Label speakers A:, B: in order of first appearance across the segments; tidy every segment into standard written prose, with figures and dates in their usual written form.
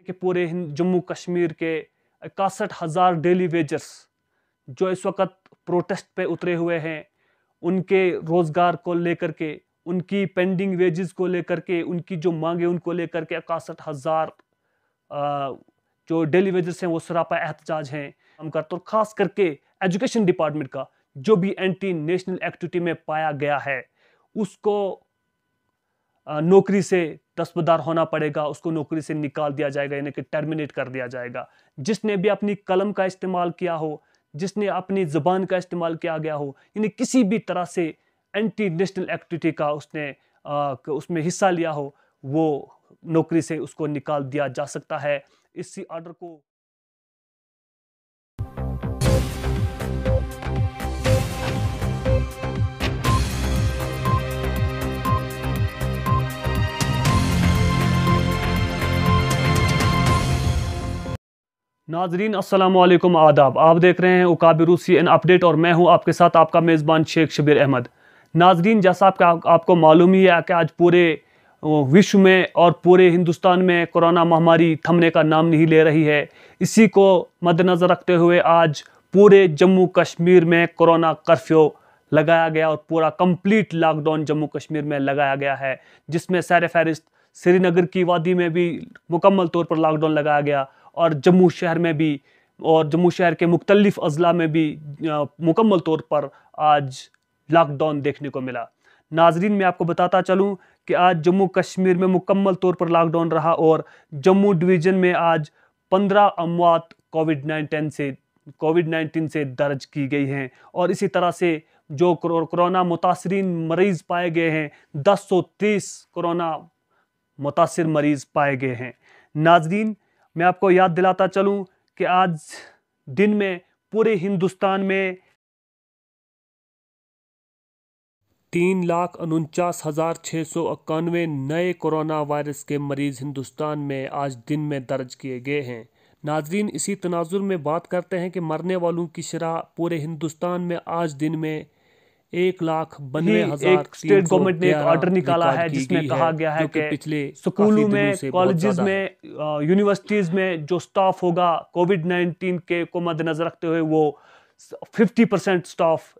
A: कि पूरे जम्मू कश्मीर के 61,000 डेली वेजर्स जो इस वक्त प्रोटेस्ट पे उतरे हुए हैं, उनके रोजगार को लेकर के, उनकी पेंडिंग वेजेस को लेकर के, उनकी जो मांगे उनको लेकर के 61,000 जो डेली वेजर्स हैं वो सरापा एहतजाज हैं हम करते। और खास करके एजुकेशन डिपार्टमेंट का जो भी एंटी नेशनल एक्टिविटी में पाया गया है उसको नौकरी से दस्तबरदार होना पड़ेगा, उसको नौकरी से निकाल दिया जाएगा, यानी कि टर्मिनेट कर दिया जाएगा। जिसने भी अपनी कलम का इस्तेमाल किया हो, जिसने अपनी ज़बान का इस्तेमाल किया गया हो, यानी किसी भी तरह से एंटी नेशनल एक्टिविटी का उसमें हिस्सा लिया हो, वो नौकरी से उसको निकाल दिया जा सकता है। इसी ऑर्डर को नाजरीन अस्सलाम वालेकुम, आदाब। आप देख रहे हैं उकाबी रूसी इन अपडेट और मैं हूं आपके साथ आपका मेज़बान शेख शबीर अहमद। नाजरीन, जैसा आपको मालूम ही है कि आज पूरे विश्व में और पूरे हिंदुस्तान में कोरोना महामारी थमने का नाम नहीं ले रही है। इसी को मद्देनज़र रखते हुए आज पूरे जम्मू कश्मीर में कोरोना कर्फ्यू लगाया गया और पूरा कंप्लीट लॉकडाउन जम्मू कश्मीर में लगाया गया है, जिसमें सैर फहरिस्त श्रीनगर की वादी में भी मुकम्मल तौर पर लॉकडाउन लगाया गया और जम्मू शहर में भी, और जम्मू शहर के मुख्तलिफ अजला में भी मुकम्मल तौर पर आज लॉकडाउन देखने को मिला। नाजरीन, मैं आपको बताता चलूं कि आज जम्मू कश्मीर में मुकम्मल तौर पर लॉकडाउन रहा और जम्मू डिवीज़न में आज 15 अमवात कोविड-19 से दर्ज की गई हैं और इसी तरह से जो कोरोना मुतासरीन मरीज़ पाए गए हैं, 1030 कोरोना मुतासिर मरीज़ पाए गए हैं। नाजरीन, मैं आपको याद दिलाता चलूं कि आज दिन में पूरे हिंदुस्तान में 3,49,691 नए कोरोना वायरस के मरीज़ हिंदुस्तान में आज दिन में दर्ज किए गए हैं। नाजरीन, इसी तनाजुर में बात करते हैं कि मरने वालों की शरह पूरे हिंदुस्तान में आज दिन में 1,92,000 स्टेट गवर्नमेंट ने एक ऑर्डर निकाला है जिसमें कहा गया है कि पिछले स्कूलों में, कॉलेजेस में, यूनिवर्सिटीज़ में जो स्टाफ होगा कोविड-19 के को मद्देनजर रखते हुए वो 50% स्टाफ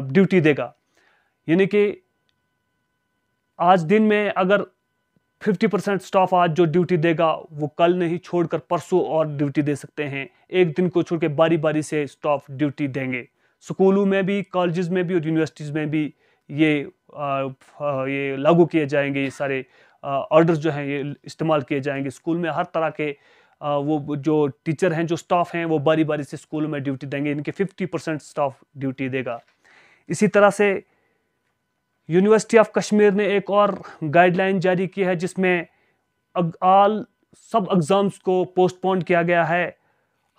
A: ड्यूटी देगा। यानी कि आज दिन में अगर 50% स्टाफ आज जो ड्यूटी देगा वो कल नहीं छोड़कर परसों और ड्यूटी दे सकते हैं। एक दिन को छोड़ के बारी बारी से स्टाफ ड्यूटी देंगे। स्कूलों में भी, कॉलेजेस में भी और यूनिवर्सिटीज़ में भी ये लागू किए जाएंगे। ये सारे ऑर्डर्स जो हैं ये इस्तेमाल किए जाएंगे। स्कूल में हर तरह के वो जो टीचर हैं, जो स्टाफ हैं, वो बारी बारी से स्कूल में ड्यूटी देंगे। इनके 50% स्टाफ ड्यूटी देगा। इसी तरह से यूनिवर्सिटी ऑफ कश्मीर ने एक और गाइडलाइन जारी की है जिसमें सब एग्ज़ाम्स को पोस्टपोन किया गया है।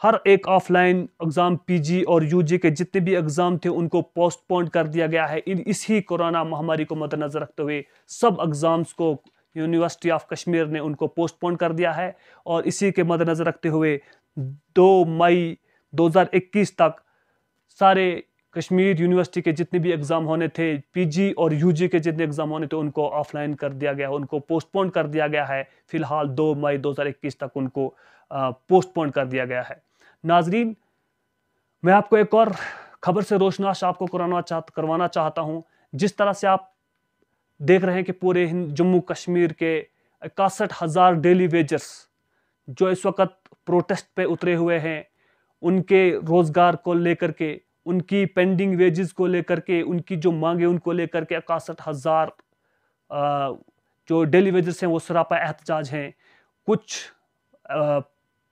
A: हर एक ऑफलाइन एग्ज़ाम, पीजी और यूजी के जितने भी एग्ज़ाम थे उनको पोस्टपोन कर दिया गया है। इसी कोरोना महामारी को मद्देनज़र रखते हुए सब एग्ज़ाम्स को यूनिवर्सिटी ऑफ कश्मीर ने उनको पोस्टपोन कर दिया है और इसी के मद्देनज़र रखते हुए 2 मई 2021 तक सारे कश्मीर यूनिवर्सिटी के जितने भी एग्ज़ाम होने थे, पीजी और यूजी के जितने एग्ज़ाम होने थे, उनको ऑफलाइन कर दिया गया, उनको पोस्टपोन कर दिया गया है। फ़िलहाल 2 मई 2021 तक उनको पोस्टपोन कर दिया गया है। नाजरीन, मैं आपको एक और खबर से रोशनास आपको करवाना चाहता हूँ। जिस तरह से आप देख रहे हैं कि पूरे जम्मू कश्मीर के 61,000 डेली वेजर्स जो इस वक्त प्रोटेस्ट पे उतरे हुए हैं, उनके रोज़गार को लेकर के, उनकी पेंडिंग वेजेस को लेकर के, उनकी जो मांगे उनको लेकर के 61,000 जो डेली वेजर्स हैं वो सरापा एहतजाज हैं। कुछ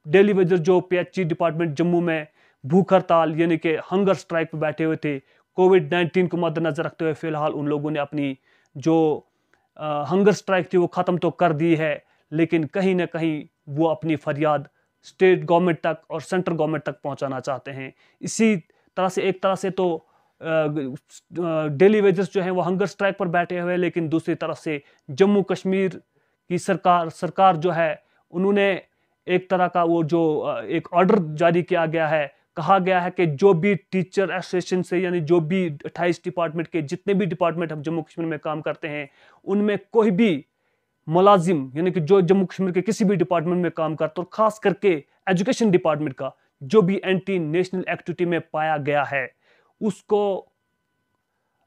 A: डेली वेजर जो पीएचई डिपार्टमेंट जम्मू में भूख हड़ताल यानी कि हंगर स्ट्राइक पर बैठे हुए थे, कोविड-19 को मद्देनजर रखते हुए फ़िलहाल उन लोगों ने अपनी जो हंगर स्ट्राइक थी वो ख़त्म तो कर दी है, लेकिन कहीं ना कहीं वो अपनी फरियाद स्टेट गवर्नमेंट तक और सेंट्रल गवर्नमेंट तक पहुंचाना चाहते हैं। इसी तरह से एक तरह से तो डेली वेजर्स जो हैं वो हंगर स्ट्राइक पर बैठे हुए हैं, लेकिन दूसरी तरफ से जम्मू कश्मीर की सरकार जो है उन्होंने एक तरह का वो जो एक ऑर्डर जारी किया गया है, कहा गया है कि जो भी टीचर एसोसिएशन से, यानी जो भी 28 डिपार्टमेंट के जितने भी डिपार्टमेंट हम जम्मू कश्मीर में काम करते हैं, उनमें कोई भी मुलाजिम यानी कि जो जम्मू कश्मीर के किसी भी डिपार्टमेंट में काम करता है, और खास करके एजुकेशन डिपार्टमेंट का जो भी एंटी नेशनल एक्टिविटी में पाया गया है, उसको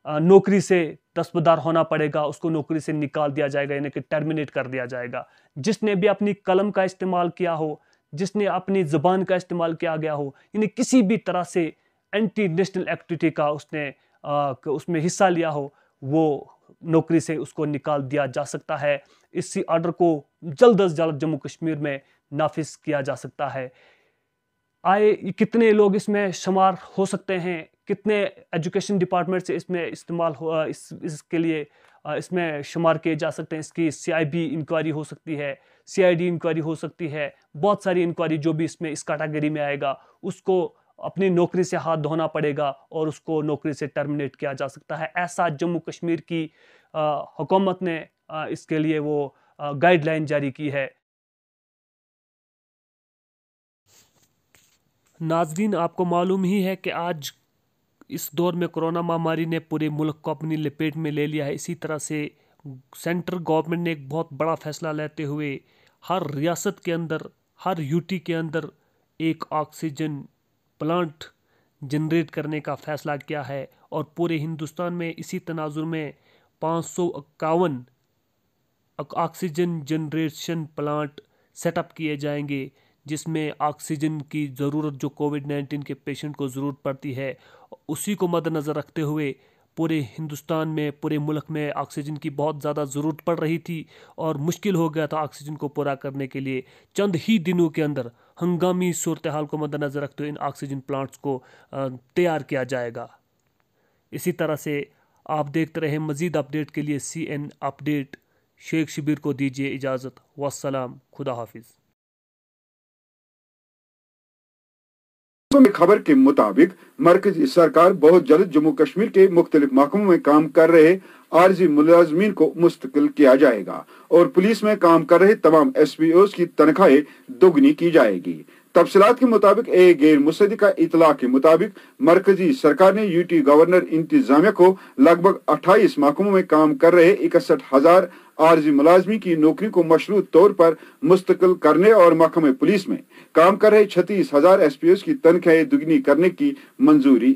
A: नौकरी से दस्तबरदार होना पड़ेगा, उसको नौकरी से निकाल दिया जाएगा, यानी कि टर्मिनेट कर दिया जाएगा। जिसने भी अपनी कलम का इस्तेमाल किया हो, जिसने अपनी ज़ुबान का इस्तेमाल किया गया हो, यानी किसी भी तरह से एंटी नेशनल एक्टिविटी का उसने उसमें हिस्सा लिया हो, वो नौकरी से उसको निकाल दिया जा सकता है। इसी ऑर्डर को जल्द अज जल्द जम्मू कश्मीर में नाफिज किया जा सकता है। आए कितने लोग इसमें शुमार हो सकते हैं, कितने एजुकेशन डिपार्टमेंट से इसमें इस्तेमाल हो इसके लिए इसमें शुमार किए जा सकते हैं, इसकी CIB इंक्वायरी हो सकती है, CID इंक्वायरी हो सकती है, बहुत सारी इंक्वायरी जो भी इसमें इस कैटेगरी में आएगा उसको अपनी नौकरी से हाथ धोना पड़ेगा और उसको नौकरी से टर्मिनेट किया जा सकता है। ऐसा जम्मू कश्मीर की हुकूमत ने इसके लिए वो गाइडलाइन जारी की है। नाज़रीन, आपको मालूम ही है कि आज इस दौर में कोरोना महामारी ने पूरे मुल्क को अपनी लपेट में ले लिया है। इसी तरह से सेंट्रल गवर्नमेंट ने एक बहुत बड़ा फैसला लेते हुए हर रियासत के अंदर, हर UT के अंदर एक ऑक्सीजन प्लांट जनरेट करने का फ़ैसला किया है, और पूरे हिंदुस्तान में इसी तनाजुर में 551 ऑक्सीजन जनरेशन प्लांट सेटअप किए जाएंगे, जिसमें ऑक्सीजन की ज़रूरत जो कोविड-19 के पेशेंट को ज़रूरत पड़ती है, उसी को मद्देनज़र रखते हुए पूरे हिंदुस्तान में, पूरे मुल्क में ऑक्सीजन की बहुत ज़्यादा ज़रूरत पड़ रही थी और मुश्किल हो गया था ऑक्सीजन को पूरा करने के लिए। चंद ही दिनों के अंदर हंगामी सूरत हाल को मद्देनज़र रखते हुए इन ऑक्सीजन प्लांट्स को तैयार किया जाएगा। इसी तरह से आप देखते रहें। मज़ीद अपडेट के लिए CN अपडेट शेख शबीर को दीजिए इजाज़त। वस्सलाम, खुदा हाफिज़।
B: खबर के मुताबिक मरकजी सरकार बहुत जल्द जम्मू कश्मीर के मुख्तलिफ महकमों में काम कर रहे आर्जी मुलाजमीन को मुस्तकिल किया जाएगा और पुलिस में काम कर रहे तमाम SPOs की तनख्वाहें दोगुनी की जाएगी। तफसीलात के मुताबिक एक गैर मुसद्दिका इतला के मुताबिक मरकजी सरकार ने UT गवर्नर इंतजामिया को लगभग 28 महकमों में काम कर रहे 61,000 आर्जी मुलाजमी की नौकरी को मशरूत तौर पर मुस्तकिल करने और महकमे पुलिस में काम कर रहे 36,000 SPOs की तनख्वाहें दुगनी करने की मंजूरी